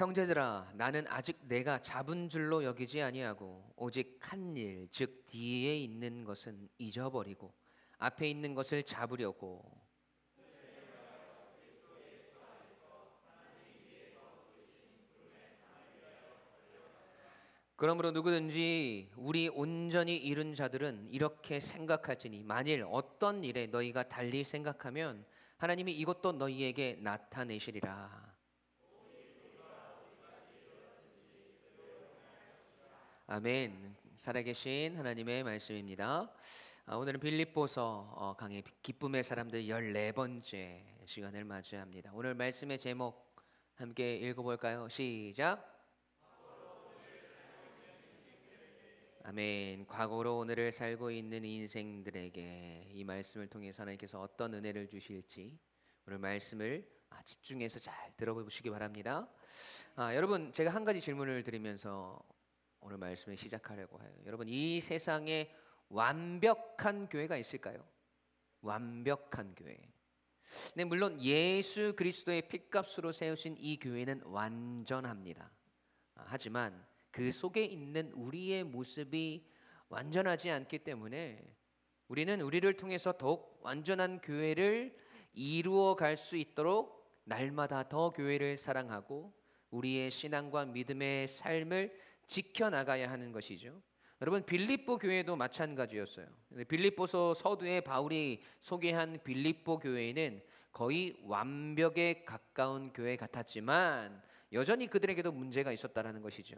형제들아, 나는 아직 내가 잡은 줄로 여기지 아니하고 오직 한 일, 즉 뒤에 있는 것은 잊어버리고 앞에 있는 것을 잡으려고. 그러므로 누구든지 우리 온전히 이룬 자들은 이렇게 생각할지니 만일 어떤 일에 너희가 달리 생각하면 하나님이 이것도 너희에게 나타내시리라. 아멘. 살아계신 하나님의 말씀입니다. 오늘은 빌립보서 강의 기쁨의 사람들 14번째 시간을 맞이합니다. 오늘 말씀의 제목 함께 읽어볼까요? 시작. 아멘. 과거로 오늘을 살고 있는 인생들에게 이 말씀을 통해서 하나님께서 어떤 은혜를 주실지 오늘 말씀을 집중해서 잘 들어보시기 바랍니다. 여러분, 제가 한 가지 질문을 드리면서 오늘 말씀을 시작하려고 해요. 여러분, 이 세상에 완벽한 교회가 있을까요? 완벽한 교회. 네, 물론 예수 그리스도의 핏값으로 세우신 이 교회는 완전합니다. 하지만 그 속에 있는 우리의 모습이 완전하지 않기 때문에 우리는 우리를 통해서 더욱 완전한 교회를 이루어 갈 수 있도록 날마다 더 교회를 사랑하고 우리의 신앙과 믿음의 삶을 지켜나가야 하는 것이죠. 여러분, 빌립보 교회도 마찬가지였어요. 빌립보서 서두에 바울이 소개한 빌립보 교회는 거의 완벽에 가까운 교회 같았지만 여전히 그들에게도 문제가 있었다는 것이죠.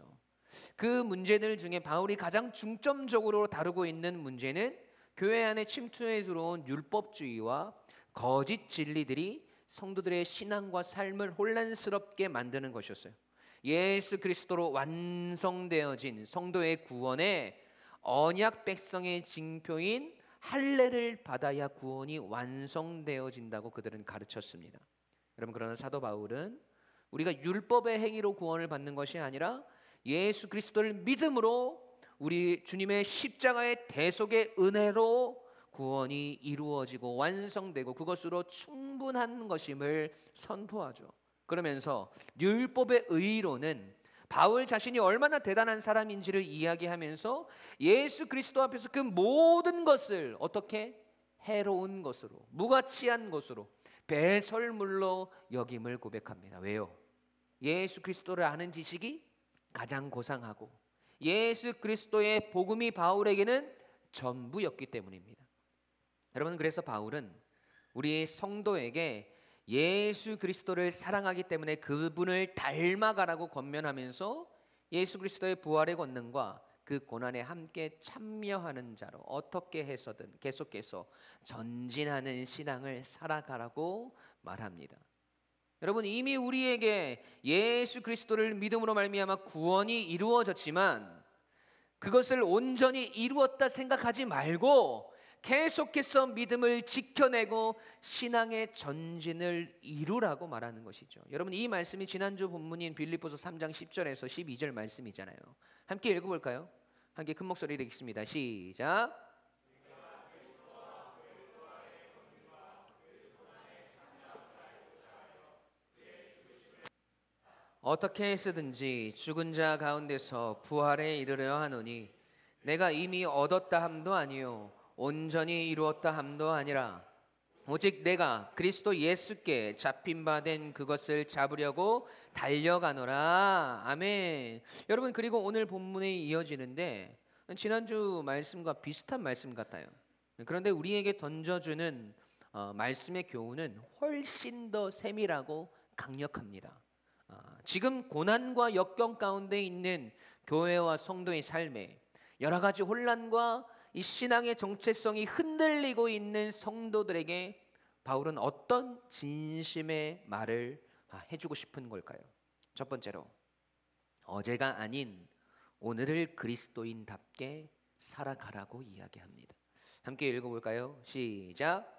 그 문제들 중에 바울이 가장 중점적으로 다루고 있는 문제는 교회 안에 침투해 들어온 율법주의와 거짓 진리들이 성도들의 신앙과 삶을 혼란스럽게 만드는 것이었어요. 예수 그리스도로 완성되어진 성도의 구원에 언약 백성의 징표인 할례를 받아야 구원이 완성되어진다고 그들은 가르쳤습니다. 여러분, 그러나 사도 바울은 우리가 율법의 행위로 구원을 받는 것이 아니라 예수 그리스도를 믿음으로 우리 주님의 십자가의 대속의 은혜로 구원이 이루어지고 완성되고 그것으로 충분한 것임을 선포하죠. 그러면서 율법의 의로는 바울 자신이 얼마나 대단한 사람인지를 이야기하면서 예수 그리스도 앞에서 그 모든 것을 어떻게 해로운 것으로, 무가치한 것으로, 배설물로 여김을 고백합니다. 왜요? 예수 그리스도를 아는 지식이 가장 고상하고 예수 그리스도의 복음이 바울에게는 전부였기 때문입니다. 여러분, 그래서 바울은 우리 성도에게 예수 그리스도를 사랑하기 때문에 그분을 닮아가라고 권면하면서 예수 그리스도의 부활의 권능과 그 고난에 함께 참여하는 자로 어떻게 해서든 계속해서 전진하는 신앙을 살아가라고 말합니다. 여러분, 이미 우리에게 예수 그리스도를 믿음으로 말미암아 구원이 이루어졌지만 그것을 온전히 이루었다 생각하지 말고 계속해서 믿음을 지켜내고 신앙의 전진을 이루라고 말하는 것이죠. 여러분, 이 말씀이 지난주 본문인 빌립보서 3장 10절에서 12절 말씀이잖아요. 함께 읽어볼까요? 함께 큰 목소리로 읽습니다. 시작. 어떻게 해서든지 죽은 자 가운데서 부활에 이르려 하노니 내가 이미 얻었다 함도 아니요 온전히 이루었다 함도 아니라 오직 내가 그리스도 예수께 잡힌 바 된 그것을 잡으려고 달려가노라. 아멘. 여러분, 그리고 오늘 본문에 이어지는데 지난주 말씀과 비슷한 말씀 같아요. 그런데 우리에게 던져주는 말씀의 교훈은 훨씬 더 세밀하고 강력합니다. 지금 고난과 역경 가운데 있는 교회와 성도의 삶에 여러 가지 혼란과 이 신앙의 정체성이 흔들리고 있는 성도들에게 바울은 어떤 진심의 말을 해주고 싶은 걸까요? 첫 번째로, 어제가 아닌 오늘을 그리스도인답게 살아가라고 이야기합니다. 함께 읽어볼까요? 시작.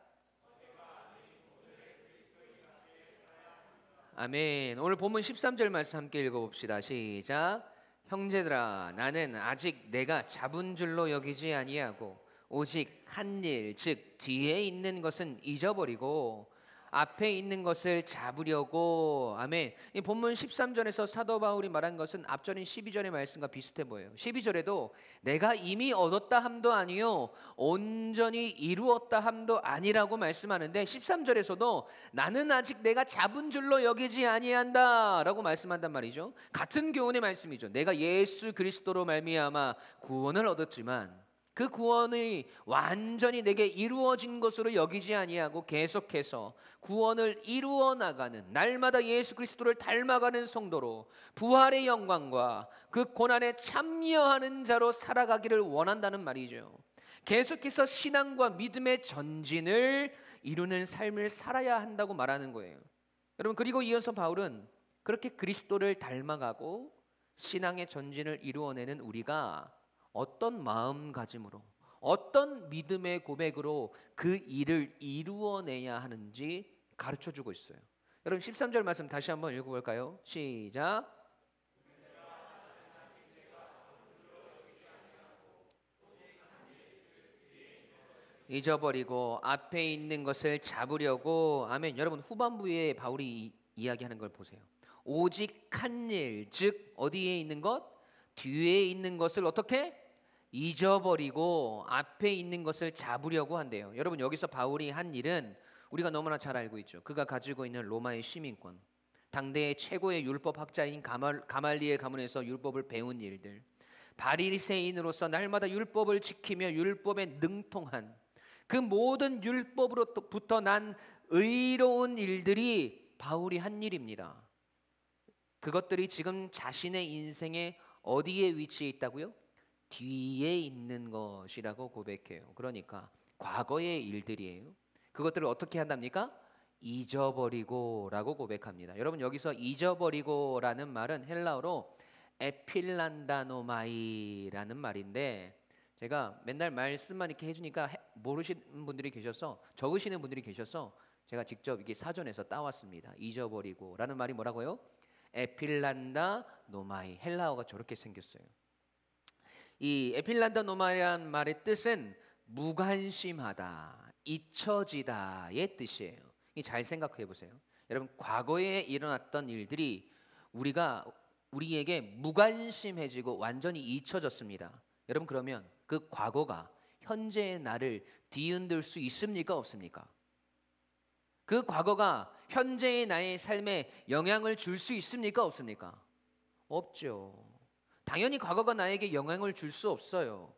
아멘. 오늘 본문 13절 말씀 함께 읽어봅시다. 시작. 형제들아, 나는 아직 내가 잡은 줄로 여기지 아니하고 오직 한 일, 즉 뒤에 있는 것은 잊어버리고 앞에 있는 것을 잡으려고. 아멘. 이 본문 13절에서 사도 바울이 말한 것은 앞절인 12절의 말씀과 비슷해 보여요. 12절에도 내가 이미 얻었다 함도 아니요 온전히 이루었다 함도 아니라고 말씀하는데 13절에서도 나는 아직 내가 잡은 줄로 여기지 아니한다 라고 말씀한단 말이죠. 같은 교훈의 말씀이죠. 내가 예수 그리스도로 말미암아 구원을 얻었지만 그 구원이 완전히 내게 이루어진 것으로 여기지 아니하고 계속해서 구원을 이루어 나가는, 날마다 예수 그리스도를 닮아가는 성도로 부활의 영광과 그 고난에 참여하는 자로 살아가기를 원한다는 말이죠. 계속해서 신앙과 믿음의 전진을 이루는 삶을 살아야 한다고 말하는 거예요. 여러분, 그리고 이어서 바울은 그렇게 그리스도를 닮아가고 신앙의 전진을 이루어내는 우리가 어떤 마음가짐으로, 어떤 믿음의 고백으로 그 일을 이루어내야 하는지 가르쳐주고 있어요. 여러분 13절 말씀 다시 한번 읽어볼까요? 시작. 잊어버리고 앞에 있는 것을 잡으려고. 아멘. 여러분 후반부에 바울이 이야기하는 걸 보세요. 오직 한 일, 즉 어디에 있는 것? 뒤에 있는 것을 어떻게? 잊어버리고 앞에 있는 것을 잡으려고 한대요. 여러분 여기서 바울이 한 일은 우리가 너무나 잘 알고 있죠. 그가 가지고 있는 로마의 시민권, 당대의 최고의 율법학자인 가말리엘 가문에서 율법을 배운 일들, 바리새인으로서 날마다 율법을 지키며 율법에 능통한 그 모든 율법으로부터 난 의로운 일들이 바울이 한 일입니다. 그것들이 지금 자신의 인생에 어디에 위치해 있다고요? 뒤에 있는 것이라고 고백해요. 그러니까 과거의 일들이에요. 그것들을 어떻게 한답니까? 잊어버리고 라고 고백합니다. 여러분 여기서 잊어버리고라는 말은 헬라어로 에필란다노마이라는 말인데, 제가 맨날 말씀만 이렇게 해주니까 모르시는 분들이 계셔서, 적으시는 분들이 계셔서 제가 직접 이게 사전에서 따왔습니다. 잊어버리고라는 말이 뭐라고요? 에필란다노마이. 헬라어가 저렇게 생겼어요. 이 에필란다노마이라는 말의 뜻은 무관심하다, 잊혀지다의 뜻이에요. 잘 생각해 보세요. 여러분 과거에 일어났던 일들이 우리에게 무관심해지고 완전히 잊혀졌습니다. 여러분 그러면 그 과거가 현재의 나를 뒤흔들 수 있습니까? 없습니까? 그 과거가 현재의 나의 삶에 영향을 줄 수 있습니까? 없습니까? 없죠. 당연히 과거가 나에게 영향을 줄 수 없어요.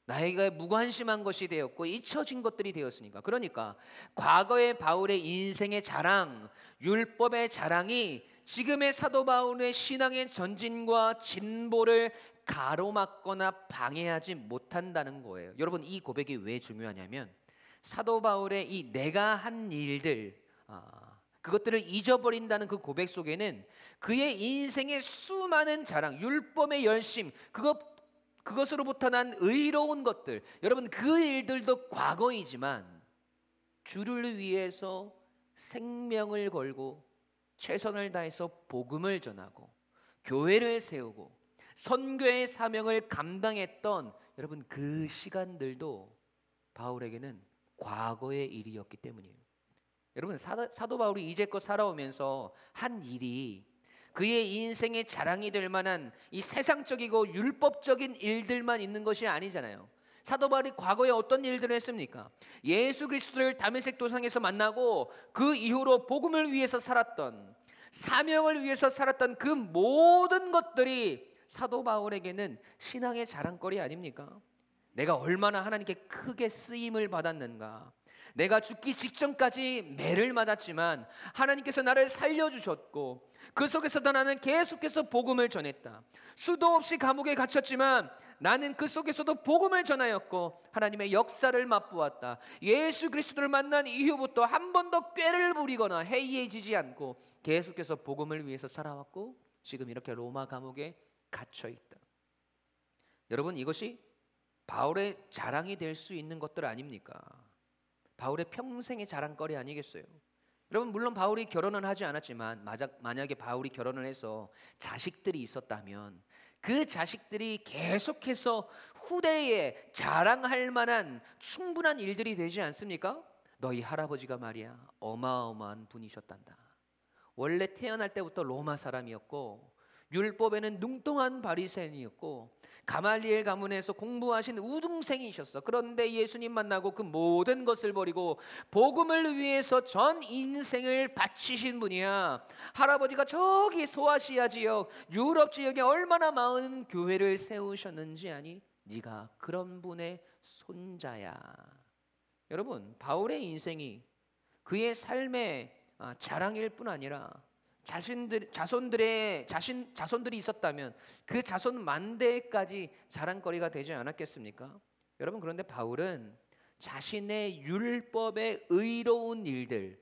나에게 무관심한 것이 되었고 잊혀진 것들이 되었으니까. 그러니까 과거의 바울의 인생의 자랑, 율법의 자랑이 지금의 사도 바울의 신앙의 전진과 진보를 가로막거나 방해하지 못한다는 거예요. 여러분 이 고백이 왜 중요하냐면 사도 바울의 이 내가 한 일들, 그것들을 잊어버린다는 그 고백 속에는 그의 인생의 수많은 자랑, 율법의 열심, 그것으로부터 난 의로운 것들, 여러분 그 일들도 과거이지만 주를 위해서 생명을 걸고 최선을 다해서 복음을 전하고 교회를 세우고 선교의 사명을 감당했던 여러분 그 시간들도 바울에게는 과거의 일이었기 때문이에요. 여러분 사도 바울이 이제껏 살아오면서 한 일이 그의 인생의 자랑이 될 만한 이 세상적이고 율법적인 일들만 있는 것이 아니잖아요. 사도 바울이 과거에 어떤 일들을 했습니까? 예수 그리스도를 다메섹 도상에서 만나고 그 이후로 복음을 위해서 살았던, 사명을 위해서 살았던 그 모든 것들이 사도 바울에게는 신앙의 자랑거리 아닙니까? 내가 얼마나 하나님께 크게 쓰임을 받았는가, 내가 죽기 직전까지 매를 맞았지만 하나님께서 나를 살려주셨고 그 속에서도 나는 계속해서 복음을 전했다. 수도 없이 감옥에 갇혔지만 나는 그 속에서도 복음을 전하였고 하나님의 역사를 맛보았다. 예수 그리스도를 만난 이후부터 한 번도 꾀를 부리거나 해이해지지 않고 계속해서 복음을 위해서 살아왔고 지금 이렇게 로마 감옥에 갇혀있다. 여러분 이것이 바울의 자랑이 될 수 있는 것들 아닙니까? 바울의 평생의 자랑거리 아니겠어요? 여러분 물론 바울이 결혼은 하지 않았지만 만약에 바울이 결혼을 해서 자식들이 있었다면 그 자식들이 계속해서 후대에 자랑할 만한 충분한 일들이 되지 않습니까? 너희 할아버지가 말이야 어마어마한 분이셨단다. 원래 태어날 때부터 로마 사람이었고 율법에는 능통한 바리새인이었고 가말리엘 가문에서 공부하신 우등생이셨어. 그런데 예수님 만나고 그 모든 것을 버리고 복음을 위해서 전 인생을 바치신 분이야. 할아버지가 저기 소아시아 지역 유럽 지역에 얼마나 많은 교회를 세우셨는지 아니? 네가 그런 분의 손자야. 여러분, 바울의 인생이 그의 삶의 자랑일 뿐 아니라 자손들이 있었다면 그 자손 만대까지 자랑거리가 되지 않았겠습니까? 여러분, 그런데 바울은 자신의 율법의 의로운 일들,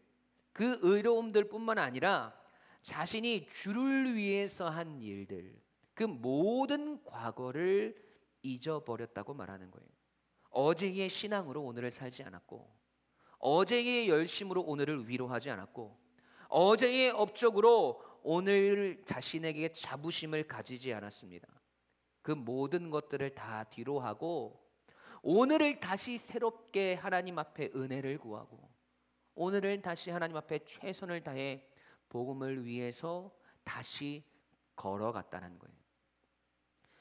그 의로움들뿐만 아니라 자신이 주를 위해서 한 일들, 그 모든 과거를 잊어버렸다고 말하는 거예요. 어제의 신앙으로 오늘을 살지 않았고, 어제의 열심으로 오늘을 위로하지 않았고, 어제의 업적으로 오늘 자신에게 자부심을 가지지 않았습니다. 그 모든 것들을 다 뒤로 하고 오늘을 다시 새롭게 하나님 앞에 은혜를 구하고 오늘을 다시 하나님 앞에 최선을 다해 복음을 위해서 다시 걸어갔다는 거예요.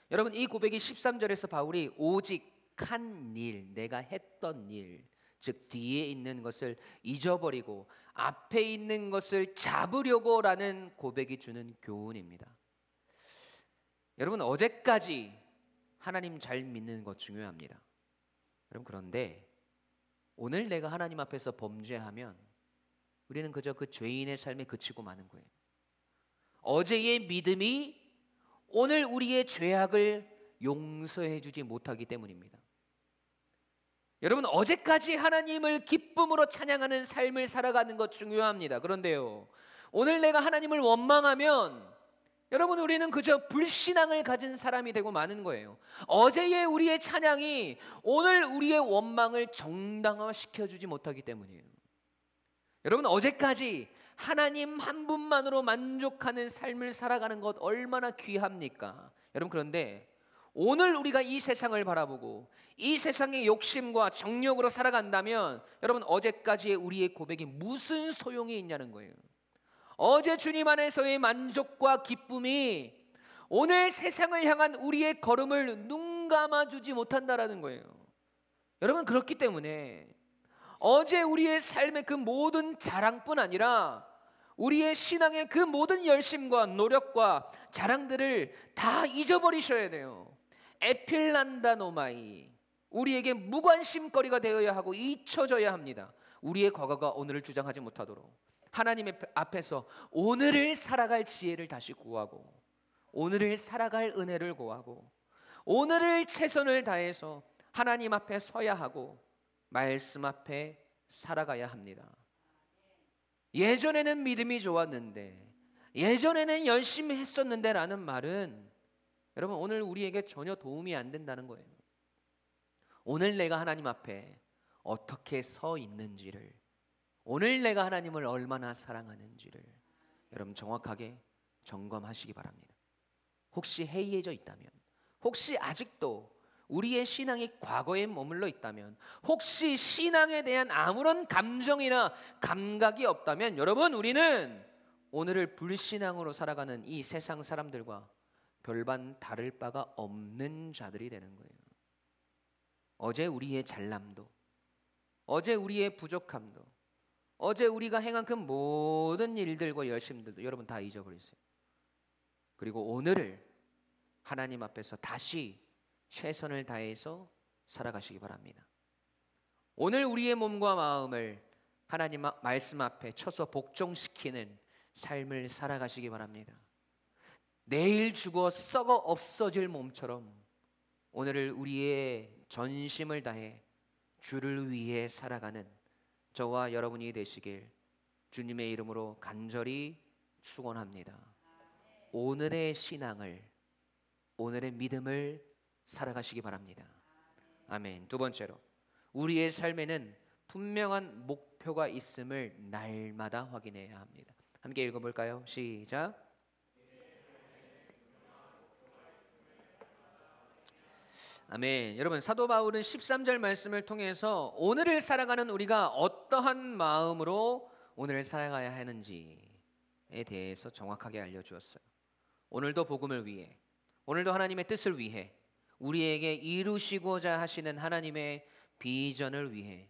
여러분, 이 고백이 13절에서 바울이 오직 한 일, 내가 했던 일, 즉 뒤에 있는 것을 잊어버리고 앞에 있는 것을 잡으려고 라는 고백이 주는 교훈입니다. 여러분, 어제까지 하나님 잘 믿는 것 중요합니다. 여러분, 그런데 오늘 내가 하나님 앞에서 범죄하면 우리는 그저 그 죄인의 삶에 그치고 마는 거예요. 어제의 믿음이 오늘 우리의 죄악을 용서해 주지 못하기 때문입니다. 여러분, 어제까지 하나님을 기쁨으로 찬양하는 삶을 살아가는 것 중요합니다. 그런데요, 오늘 내가 하나님을 원망하면 여러분, 우리는 그저 불신앙을 가진 사람이 되고 마는 거예요. 어제의 우리의 찬양이 오늘 우리의 원망을 정당화시켜주지 못하기 때문이에요. 여러분, 어제까지 하나님 한 분만으로 만족하는 삶을 살아가는 것 얼마나 귀합니까? 여러분, 그런데 오늘 우리가 이 세상을 바라보고 이 세상의 욕심과 정욕으로 살아간다면 여러분, 어제까지의 우리의 고백이 무슨 소용이 있냐는 거예요. 어제 주님 안에서의 만족과 기쁨이 오늘 세상을 향한 우리의 걸음을 눈 감아주지 못한다라는 거예요. 여러분, 그렇기 때문에 어제 우리의 삶의 그 모든 자랑뿐 아니라 우리의 신앙의 그 모든 열심과 노력과 자랑들을 다 잊어버리셔야 돼요. 에필란다노마이, 우리에게 무관심거리가 되어야 하고 잊혀져야 합니다. 우리의 과거가 오늘을 주장하지 못하도록 하나님의 앞에서 오늘을 살아갈 지혜를 다시 구하고 오늘을 살아갈 은혜를 구하고 오늘을 최선을 다해서 하나님 앞에 서야 하고 말씀 앞에 살아가야 합니다. 예전에는 믿음이 좋았는데, 예전에는 열심히 했었는데 라는 말은 여러분, 오늘 우리에게 전혀 도움이 안 된다는 거예요. 오늘 내가 하나님 앞에 어떻게 서 있는지를, 오늘 내가 하나님을 얼마나 사랑하는지를 여러분 정확하게 점검하시기 바랍니다. 혹시 해이해져 있다면, 혹시 아직도 우리의 신앙이 과거에 머물러 있다면, 혹시 신앙에 대한 아무런 감정이나 감각이 없다면 여러분, 우리는 오늘을 불신앙으로 살아가는 이 세상 사람들과 별반 다를 바가 없는 자들이 되는 거예요. 어제 우리의 잘남도, 어제 우리의 부족함도, 어제 우리가 행한 그 모든 일들과 열심들도 여러분 다 잊어버리세요. 그리고 오늘을 하나님 앞에서 다시 최선을 다해서 살아가시기 바랍니다. 오늘 우리의 몸과 마음을 하나님 말씀 앞에 쳐서 복종시키는 삶을 살아가시기 바랍니다. 내일 죽어 썩어 없어질 몸처럼 오늘을 우리의 전심을 다해 주를 위해 살아가는 저와 여러분이 되시길 주님의 이름으로 간절히 축원합니다. 오늘의 신앙을, 오늘의 믿음을 살아가시기 바랍니다. 아멘. 두 번째로, 우리의 삶에는 분명한 목표가 있음을 날마다 확인해야 합니다. 함께 읽어볼까요? 시작. 아멘. 여러분, 사도 바울은 13절 말씀을 통해서 오늘을 살아가는 우리가 어떠한 마음으로 오늘을 살아가야 하는지에 대해서 정확하게 알려주었어요. 오늘도 복음을 위해, 오늘도 하나님의 뜻을 위해, 우리에게 이루시고자 하시는 하나님의 비전을 위해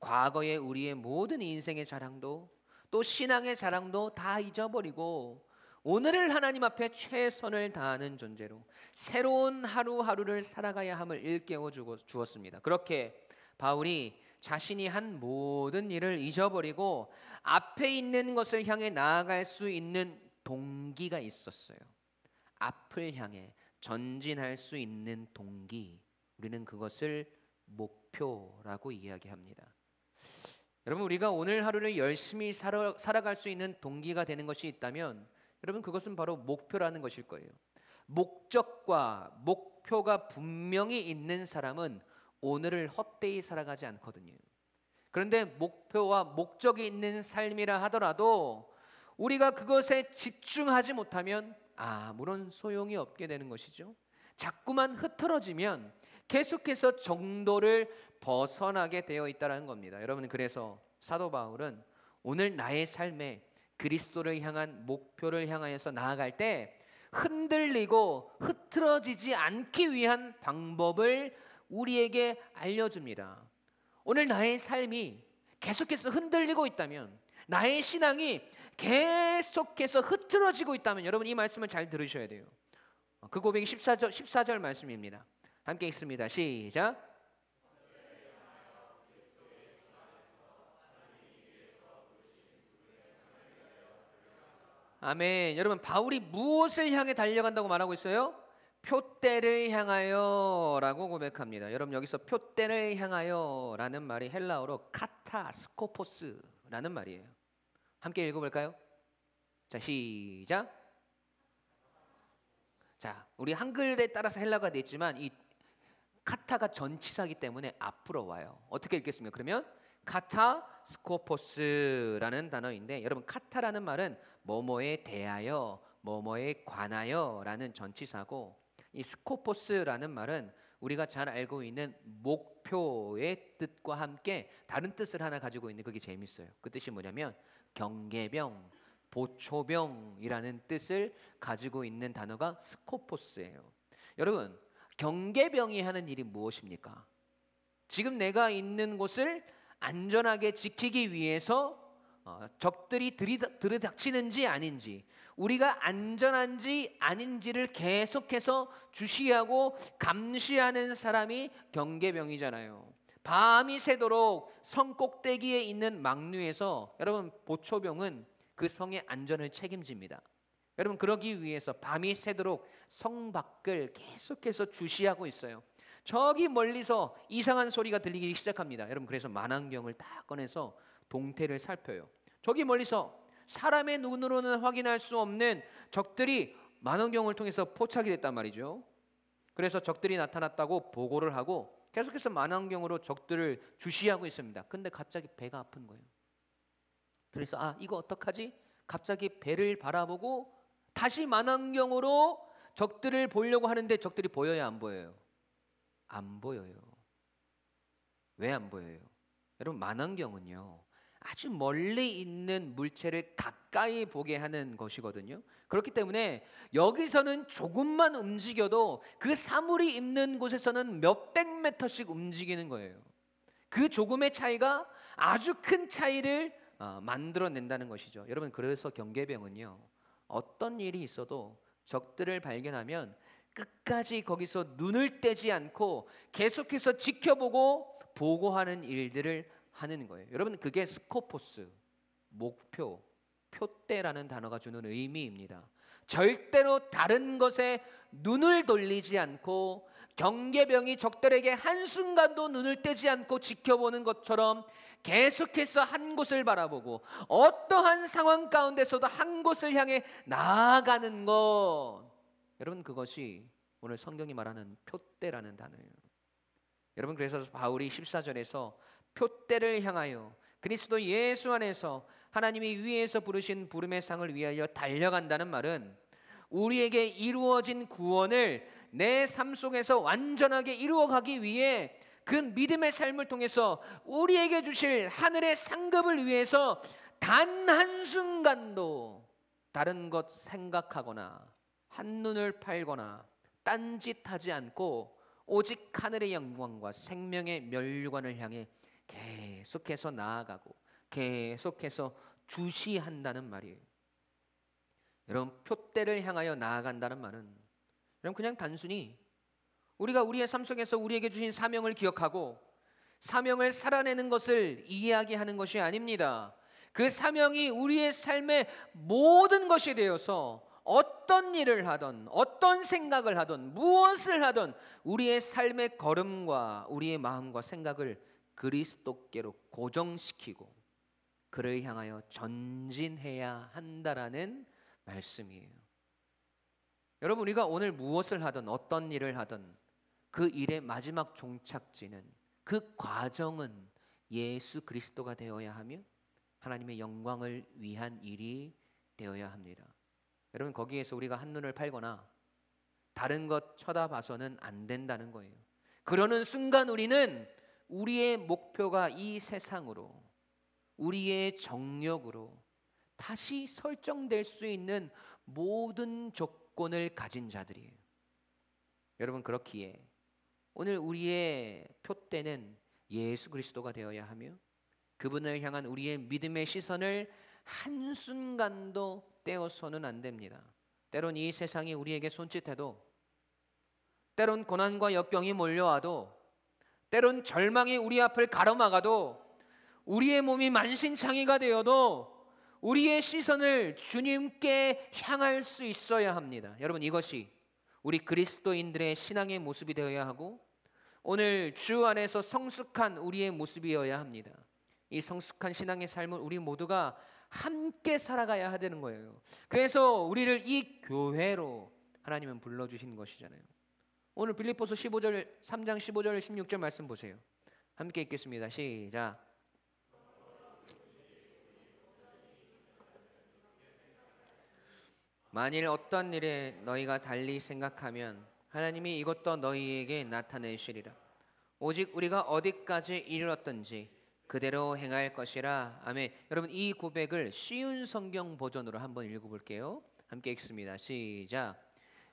과거의 우리의 모든 인생의 자랑도 또 신앙의 자랑도 다 잊어버리고 오늘을 하나님 앞에 최선을 다하는 존재로 새로운 하루하루를 살아가야 함을 일깨워 주었습니다. 그렇게 바울이 자신이 한 모든 일을 잊어버리고 앞에 있는 것을 향해 나아갈 수 있는 동기가 있었어요. 앞을 향해 전진할 수 있는 동기, 우리는 그것을 목표라고 이야기합니다. 여러분, 우리가 오늘 하루를 열심히 살아갈 수 있는 동기가 되는 것이 있다면 여러분, 그것은 바로 목표라는 것일 거예요. 목적과 목표가 분명히 있는 사람은 오늘을 헛되이 살아가지 않거든요. 그런데 목표와 목적이 있는 삶이라 하더라도 우리가 그것에 집중하지 못하면 아무런 소용이 없게 되는 것이죠. 자꾸만 흐트러지면 계속해서 정도를 벗어나게 되어 있다는 겁니다. 여러분, 그래서 사도 바울은 오늘 나의 삶에 그리스도를 향한 목표를 향하여서 나아갈 때 흔들리고 흐트러지지 않기 위한 방법을 우리에게 알려줍니다. 오늘 나의 삶이 계속해서 흔들리고 있다면, 나의 신앙이 계속해서 흐트러지고 있다면 여러분, 이 말씀을 잘 들으셔야 돼요. 그 고백이 14절 말씀입니다. 함께 읽습니다. 시작. 아멘. 여러분, 바울이 무엇을 향해 달려간다고 말하고 있어요? 표대를 향하여 라고 고백합니다. 여러분, 여기서 표대를 향하여 라는 말이 헬라어로 카타스코포스라는 말이에요. 함께 읽어볼까요? 자, 시작. 자, 우리 한글에 따라서 헬라어가 됐지만 이 카타가 전치사이기 때문에 앞으로 와요. 어떻게 읽겠습니까? 그러면 카타스코포스라는 단어인데, 여러분, 카타라는 말은 뭐뭐에 대하여, 뭐뭐에 관하여라는 전치사고, 이 스코포스라는 말은 우리가 잘 알고 있는 목표의 뜻과 함께 다른 뜻을 하나 가지고 있는, 그게 재밌어요. 그 뜻이 뭐냐면 경계병, 보초병이라는 뜻을 가지고 있는 단어가 스코포스예요. 여러분, 경계병이 하는 일이 무엇입니까? 지금 내가 있는 곳을 안전하게 지키기 위해서 적들이 들이닥치는지 아닌지, 우리가 안전한지 아닌지를 계속해서 주시하고 감시하는 사람이 경계병이잖아요. 밤이 새도록 성 꼭대기에 있는 망류에서 여러분, 보초병은 그 성의 안전을 책임집니다. 여러분, 그러기 위해서 밤이 새도록 성 밖을 계속해서 주시하고 있어요. 저기 멀리서 이상한 소리가 들리기 시작합니다. 여러분, 그래서 만안경을 딱 꺼내서 동태를 살펴요. 저기 멀리서 사람의 눈으로는 확인할 수 없는 적들이 만안경을 통해서 포착이 됐단 말이죠. 그래서 적들이 나타났다고 보고를 하고 계속해서 만안경으로 적들을 주시하고 있습니다. 근데 갑자기 배가 아픈 거예요. 그래서 이거 어떡하지? 갑자기 배를 바라보고 다시 만안경으로 적들을 보려고 하는데 적들이 보여요, 안 보여요? 안 보여요. 왜 안 보여요? 여러분, 만안경은요, 아주 멀리 있는 물체를 가까이 보게 하는 것이거든요. 그렇기 때문에 여기서는 조금만 움직여도 그 사물이 있는 곳에서는 몇백 미터씩 움직이는 거예요. 그 조금의 차이가 아주 큰 차이를 만들어낸다는 것이죠. 여러분, 그래서 경계병은요, 어떤 일이 있어도 적들을 발견하면 끝까지 거기서 눈을 떼지 않고 계속해서 지켜보고 보고하는 일들을 하는 거예요. 여러분, 그게 스코포스, 목표, 표대라는 단어가 주는 의미입니다. 절대로 다른 것에 눈을 돌리지 않고 경계병이 적들에게 한순간도 눈을 떼지 않고 지켜보는 것처럼 계속해서 한 곳을 바라보고 어떠한 상황 가운데서도 한 곳을 향해 나아가는 것, 여러분, 그것이 오늘 성경이 말하는 표대라는 단어예요. 여러분, 그래서 바울이 14절에서 표대를 향하여 그리스도 예수 안에서 하나님이 위에서 부르신 부름의 상을 위하여 달려간다는 말은 우리에게 이루어진 구원을 내 삶 속에서 완전하게 이루어가기 위해 그 믿음의 삶을 통해서 우리에게 주실 하늘의 상급을 위해서 단 한순간도 다른 것 생각하거나 한눈을 팔거나 딴짓하지 않고 오직 하늘의 영광과 생명의 멸류관을 향해 계속해서 나아가고 계속해서 주시한다는 말이에요. 여러분, 표대를 향하여 나아간다는 말은 여러분 그냥 단순히 우리가 우리의 삶 속에서 우리에게 주신 사명을 기억하고 사명을 살아내는 것을 이야기하는 것이 아닙니다. 그 사명이 우리의 삶의 모든 것이 되어서 어떤 일을 하든 어떤 생각을 하든 무엇을 하든 우리의 삶의 걸음과 우리의 마음과 생각을 그리스도께로 고정시키고 그를 향하여 전진해야 한다라는 말씀이에요. 여러분, 우리가 오늘 무엇을 하든 어떤 일을 하든 그 일의 마지막 종착지는, 그 과정은 예수 그리스도가 되어야 하며 하나님의 영광을 위한 일이 되어야 합니다. 여러분, 거기에서 우리가 한눈을 팔거나 다른 것 쳐다봐서는 안 된다는 거예요. 그러는 순간 우리는 우리의 목표가 이 세상으로, 우리의 정력으로 다시 설정될 수 있는 모든 조건을 가진 자들이에요. 여러분, 그렇기에 오늘 우리의 표대는 예수 그리스도가 되어야 하며 그분을 향한 우리의 믿음의 시선을 한순간도 떼어서는 안 됩니다. 때론 이 세상이 우리에게 손짓해도, 때론 고난과 역경이 몰려와도, 때론 절망이 우리 앞을 가로막아도, 우리의 몸이 만신창이가 되어도 우리의 시선을 주님께 향할 수 있어야 합니다. 여러분, 이것이 우리 그리스도인들의 신앙의 모습이 되어야 하고 오늘 주 안에서 성숙한 우리의 모습이어야 합니다. 이 성숙한 신앙의 삶을 우리 모두가 함께 살아가야 되는 거예요. 그래서 우리를 이 교회로 하나님은 불러주신 것이잖아요. 오늘 빌립보서 15절 3장 15절 16절 말씀 보세요. 함께 읽겠습니다. 시작. 만일 어떤 일에 너희가 달리 생각하면 하나님이 이것도 너희에게 나타내시리라. 오직 우리가 어디까지 이르렀든지 그대로 행할 것이라. 아멘. 여러분, 이 고백을 쉬운 성경 버전으로 한번 읽어볼게요. 함께 읽습니다. 시작.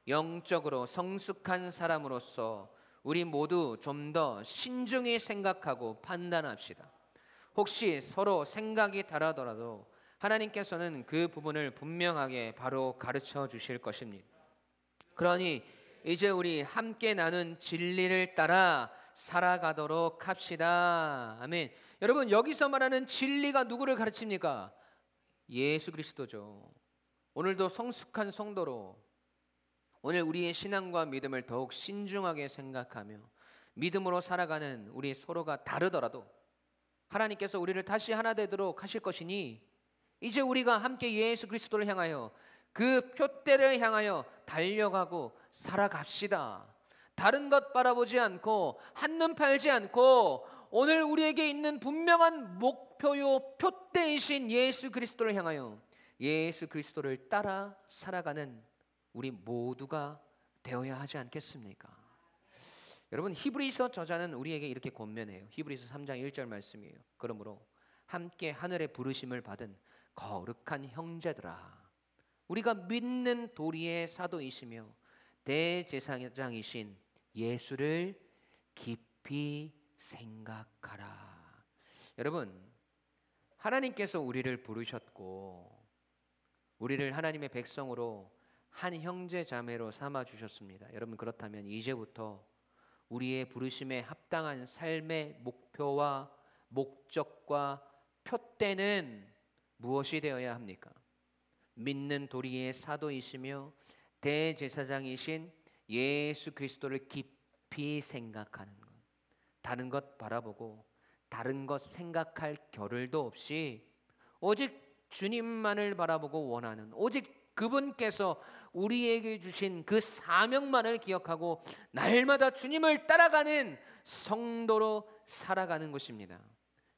영적으로 성숙한 사람으로서 우리 모두 좀 더 신중히 생각하고 판단합시다. 혹시 서로 생각이 다르더라도 하나님께서는 그 부분을 분명하게 바로 가르쳐 주실 것입니다. 그러니 이제 우리 함께 나눈 진리를 따라 살아가도록 합시다. 아멘. 여러분, 여기서 말하는 진리가 누구를 가르칩니까? 예수 그리스도죠. 오늘도 성숙한 성도로 오늘 우리의 신앙과 믿음을 더욱 신중하게 생각하며 믿음으로 살아가는 우리 서로가 다르더라도 하나님께서 우리를 다시 하나 되도록 하실 것이니 이제 우리가 함께 예수 그리스도를 향하여 그 표대를 향하여 달려가고 살아갑시다. 다른 것 바라보지 않고 한눈 팔지 않고 오늘 우리에게 있는 분명한 목표요 표대이신 예수 그리스도를 향하여 예수 그리스도를 따라 살아가는 우리 모두가 되어야 하지 않겠습니까? 여러분, 히브리서 저자는 우리에게 이렇게 권면해요. 히브리서 3장 1절 말씀이에요. 그러므로 함께 하늘의 부르심을 받은 거룩한 형제들아, 우리가 믿는 도리의 사도이시며 대제사장이신 예수를 깊이 생각하라. 여러분, 하나님께서 우리를 부르셨고 우리를 하나님의 백성으로 한 형제 자매로 삼아 주셨습니다. 여러분, 그렇다면 이제부터 우리의 부르심에 합당한 삶의 목표와 목적과 표대는 무엇이 되어야 합니까? 믿는 도리의 사도이시며 대제사장이신 예수 그리스도를 깊이 생각하는 것. 다른 것 바라보고 다른 것 생각할 겨를도 없이 오직 주님만을 바라보고 원하는, 오직 그분께서 우리에게 주신 그 사명만을 기억하고 날마다 주님을 따라가는 성도로 살아가는 것입니다.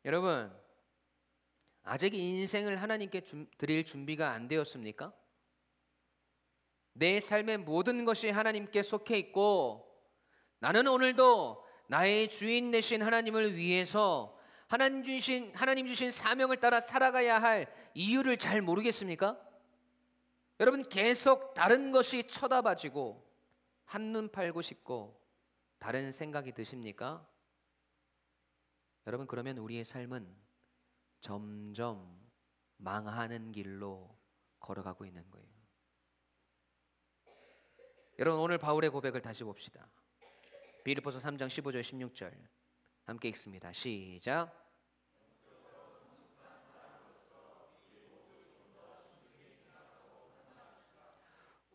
여러분, 아직 인생을 하나님께 드릴 준비가 안 되었습니까? 내 삶의 모든 것이 하나님께 속해 있고 나는 오늘도 나의 주인 되신 하나님을 위해서 하나님 주신 사명을 따라 살아가야 할 이유를 잘 모르겠습니까? 여러분, 계속 다른 것이 쳐다봐지고 한눈 팔고 싶고 다른 생각이 드십니까? 여러분, 그러면 우리의 삶은 점점 망하는 길로 걸어가고 있는 거예요. 여러분, 오늘 바울의 고백을 다시 봅시다. 빌립보서 3장 15절 16절 함께 읽습니다. 시작.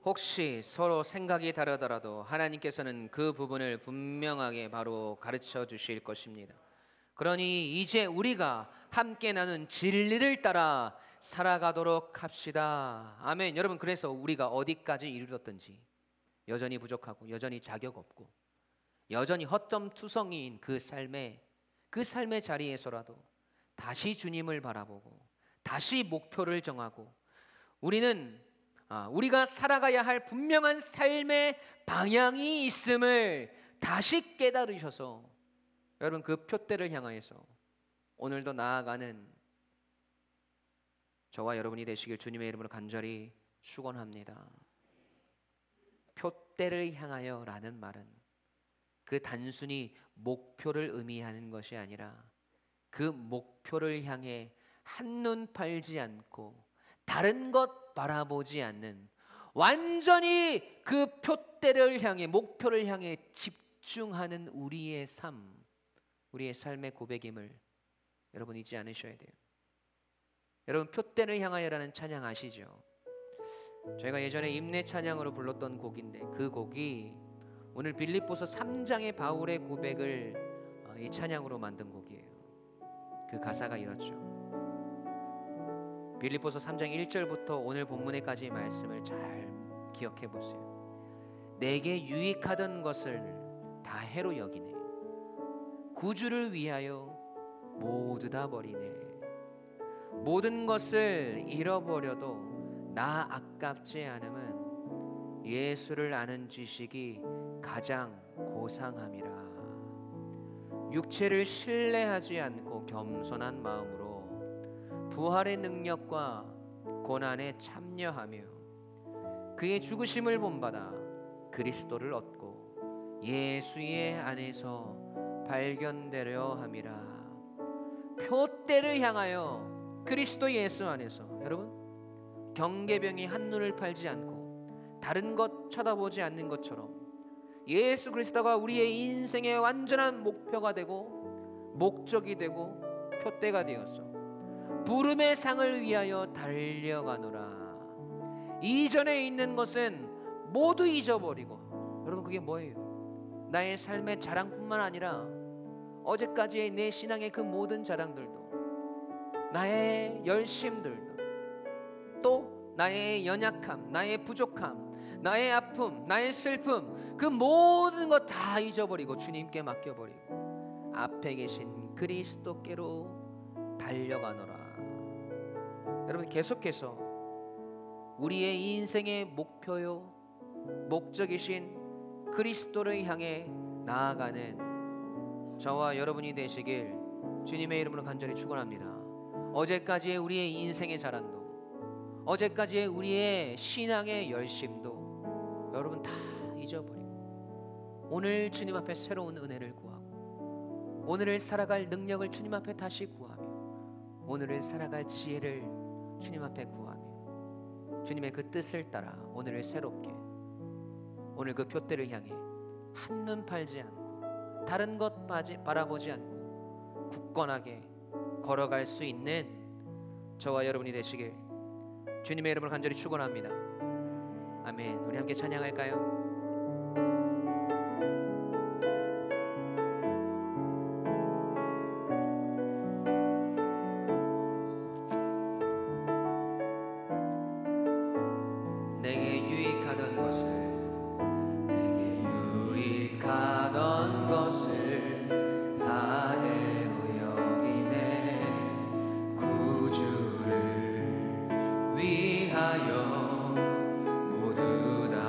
혹시 서로 생각이 다르더라도 하나님께서는 그 부분을 분명하게 바로 가르쳐 주실 것입니다. 그러니 이제 우리가 함께 나눈 진리를 따라 살아가도록 합시다. 아멘. 여러분, 그래서 우리가 어디까지 이르렀든지 여전히 부족하고 여전히 자격 없고 여전히 허점투성이인 그 삶의 자리에서라도 다시 주님을 바라보고 다시 목표를 정하고 우리가 살아가야 할 분명한 삶의 방향이 있음을 다시 깨달으셔서 여러분, 그 표대를 향하여서 오늘도 나아가는 저와 여러분이 되시길 주님의 이름으로 간절히 축원합니다. 표대를 향하여 라는 말은 그 단순히 목표를 의미하는 것이 아니라 그 목표를 향해 한눈 팔지 않고 다른 것 바라보지 않는 완전히 그 표대를 향해 목표를 향해 집중하는 우리의 우리의 삶의 고백임을 여러분 잊지 않으셔야 돼요. 여러분, 표대를 향하여라는 찬양 아시죠? 저희가 예전에 임내 찬양으로 불렀던 곡인데 그 곡이 오늘 빌립보서 3장의 바울의 고백을 이 찬양으로 만든 곡이에요. 그 가사가 이렇죠. 빌립보서 3장 1절부터 오늘 본문에까지의 말씀을 잘 기억해 보세요. 내게 유익하던 것을 다 해로 여기네. 구주를 위하여 모두 다 버리네. 모든 것을 잃어버려도 나 아깝지 않음은 예수를 아는 지식이 가장 고상함이라. 육체를 신뢰하지 않고 겸손한 마음으로 부활의 능력과 고난에 참여하며 그의 죽으심을 본받아 그리스도를 얻고 예수의 안에서 발견되려 함이라. 표대를 향하여 그리스도 예수 안에서 여러분, 경계병이 한눈을 팔지 않고 다른 것 쳐다보지 않는 것처럼 예수 그리스도가 우리의 인생의 완전한 목표가 되고 목적이 되고 표대가 되어서 부름의 상을 위하여 달려가노라. 이전에 있는 것은 모두 잊어버리고, 여러분, 그게 뭐예요? 나의 삶의 자랑뿐만 아니라 어제까지의 내 신앙의 그 모든 자랑들도, 나의 열심들도, 또 나의 연약함, 나의 부족함, 나의 아픔, 나의 슬픔, 그 모든 것 다 잊어버리고 주님께 맡겨버리고 앞에 계신 그리스도께로 달려가노라. 여러분, 계속해서 우리의 인생의 목표요 목적이신 그리스도를 향해 나아가는 저와 여러분이 되시길 주님의 이름으로 간절히 축원합니다. 어제까지의 우리의 인생의 자랑도, 어제까지의 우리의 신앙의 열심도 여러분 다 잊어버리고 오늘 주님 앞에 새로운 은혜를 구하고 오늘을 살아갈 능력을 주님 앞에 다시 구하며 오늘을 살아갈 지혜를 주님 앞에 구하며 주님의 그 뜻을 따라 오늘을 새롭게, 오늘 그 표대를 향해 한눈 팔지 않고 다른 것 바라보지 않고 굳건하게 걸어갈 수 있는 저와 여러분이 되시길 주님의 이름으로 간절히 축원합니다. 아멘. 우리 함께 찬양할까요? 내게 유익하던 것을 다 해로 여기네. 구주를 위하여 모두 다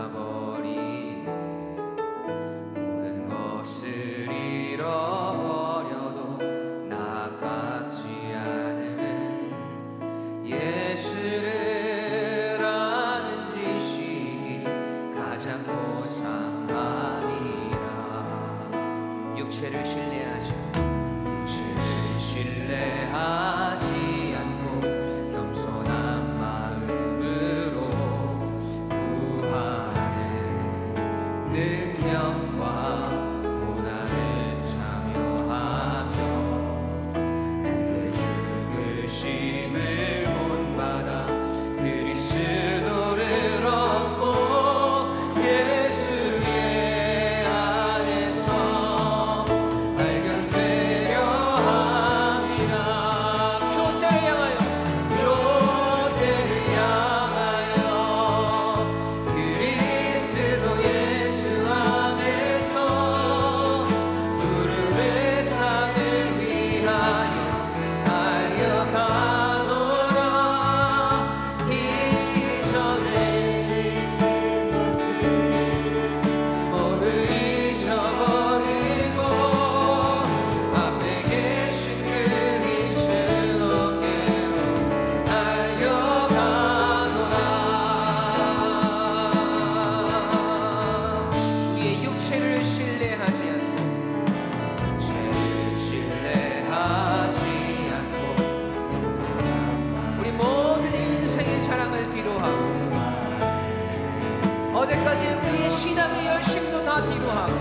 어제까지 우리의 신앙의 열심도 다 뒤로하고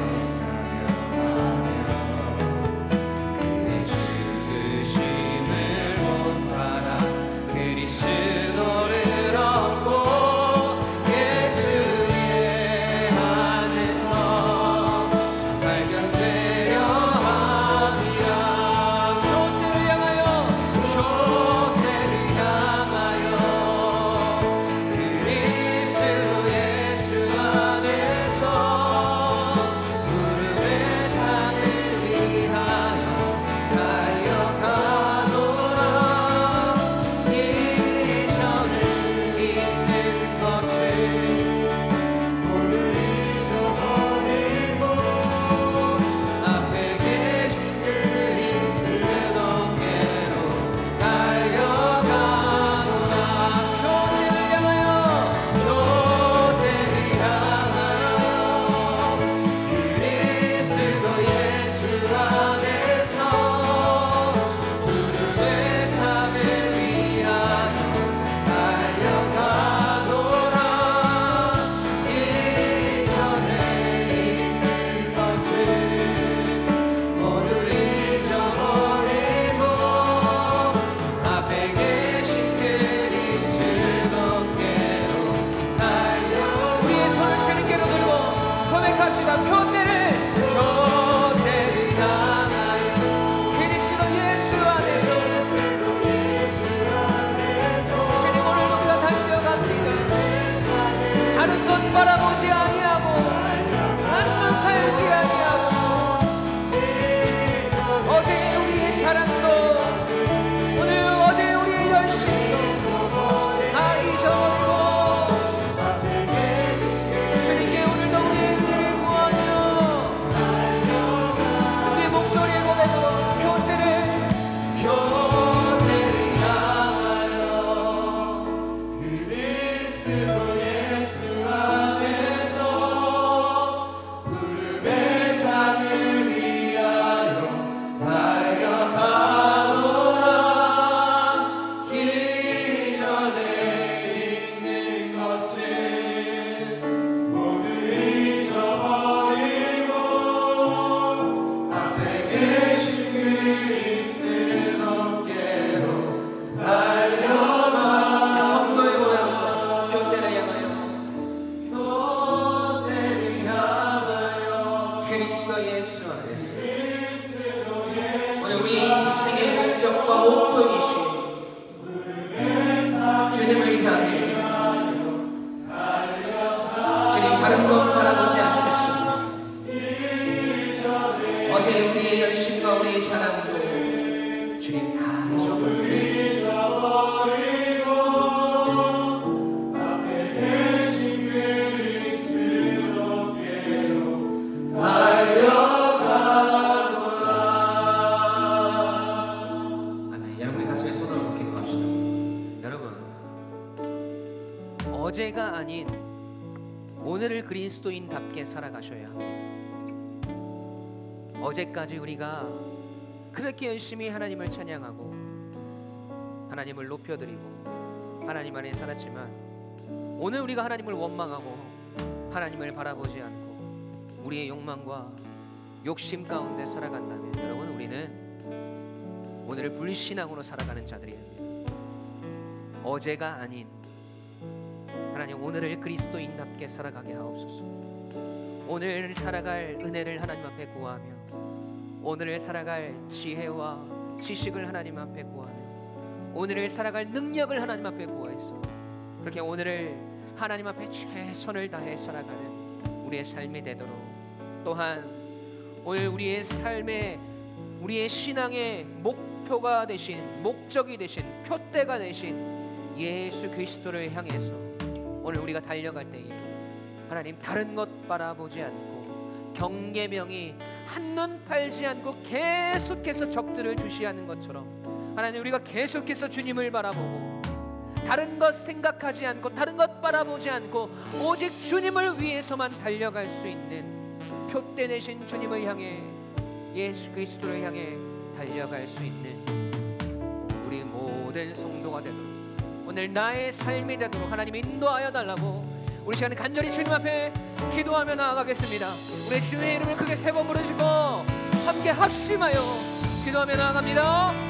그의 죽으심을 못 받아 그리스도를 얻고 예수의 안에서 발견되려 함이라. 표대를 향하여 그리스도 예수 안에서 무릎의 삶을 위하여 달려가노라. 이전에 있는 것을 모두 잊어버리고 앞에 계신 그리스도 어깨로 달려가노라. 표대를 향하여 그리스도 예수 안에서 무릎의 삶을 위하여 달려가노라. 이전에 있는 것을 모두 잊어버리고 앞에 계신 그리스도 어깨로 달려. 우리의 손을 주님께로 들고 고백합시다. 표대를 향하여 그리스도 예수 안에서 주님 오늘도 우리가 달려갑니다. 다른 것 바라보지 아니하고 다른 것 팔지 아니하고 어제의 우리의 자랑도 오늘 어제의 우리의 열심도 다 잊어버리고 주님께 오늘도 우리의 은혜를 구하며 우리의 목소리의 고백으로 표대를 향하여 그리스도 예수 안에서 무릎의 삶을 위하여 달려가노라. 이전에 있는 것을 모두 잊어버리고 앞에 계신 그리스도 어깨로 달려가. 성도의 고백으로 표대를 향하여 그리스도 예수 안에서 오늘 우리 인생의 목적과 목표이신 주님을 향해 주님 다른 것 바라보지 않겠습니다. 어제 우리의 열심과 우리의 자랑도 주님 다 잊어버리고 앞에 계신 그리스도 어깨로 달려가노라. 아멘. 여러분 우리 가슴에 손을 놓고 기도합시다. 여러분 어제가 아닌 오늘을 그리스도인답게 살아가셔야 합니다. 어제까지 우리가 그렇게 열심히 하나님을 찬양하고 하나님을 높여드리고 하나님 안에 살았지만 오늘 우리가 하나님을 원망하고 하나님을 바라보지 않고 우리의 욕망과 욕심 가운데 살아간다면 여러분 우리는 오늘을 불신앙으로 살아가는 자들이 됩니다. 어제가 아닌 하나님 오늘을 그리스도인답게 살아가게 하옵소서. 오늘 살아갈 은혜를 하나님 앞에 구하며 오늘을 살아갈 지혜와 지식을 하나님 앞에 구하며 오늘을 살아갈 능력을 하나님 앞에 구하여서 그렇게 오늘을 하나님 앞에 최선을 다해 살아가는 우리의 삶이 되도록 또한 오늘 우리의 삶의 우리의 신앙의 목표가 되신 목적이 되신 표대가 되신 예수 그리스도를 향해서 오늘 우리가 달려갈 때에 하나님 다른 것 바라보지 않고 경계명이 한눈 팔지 않고 계속해서 적들을 주시하는 것처럼 하나님 우리가 계속해서 주님을 바라보고 다른 것 생각하지 않고 다른 것 바라보지 않고 오직 주님을 위해서만 달려갈 수 있는 표대 내신 주님을 향해 예수 그리스도를 향해 달려갈 수 있는 우리 모든 성도가 되도록 오늘 나의 삶이 되도록 하나님 인도하여 달라고 우리 시간에 간절히 주님 앞에 기도하며 나아가겠습니다. 우리 주의 이름을 크게 세 번 부르시고 함께 합심하여 기도하며 나아갑니다.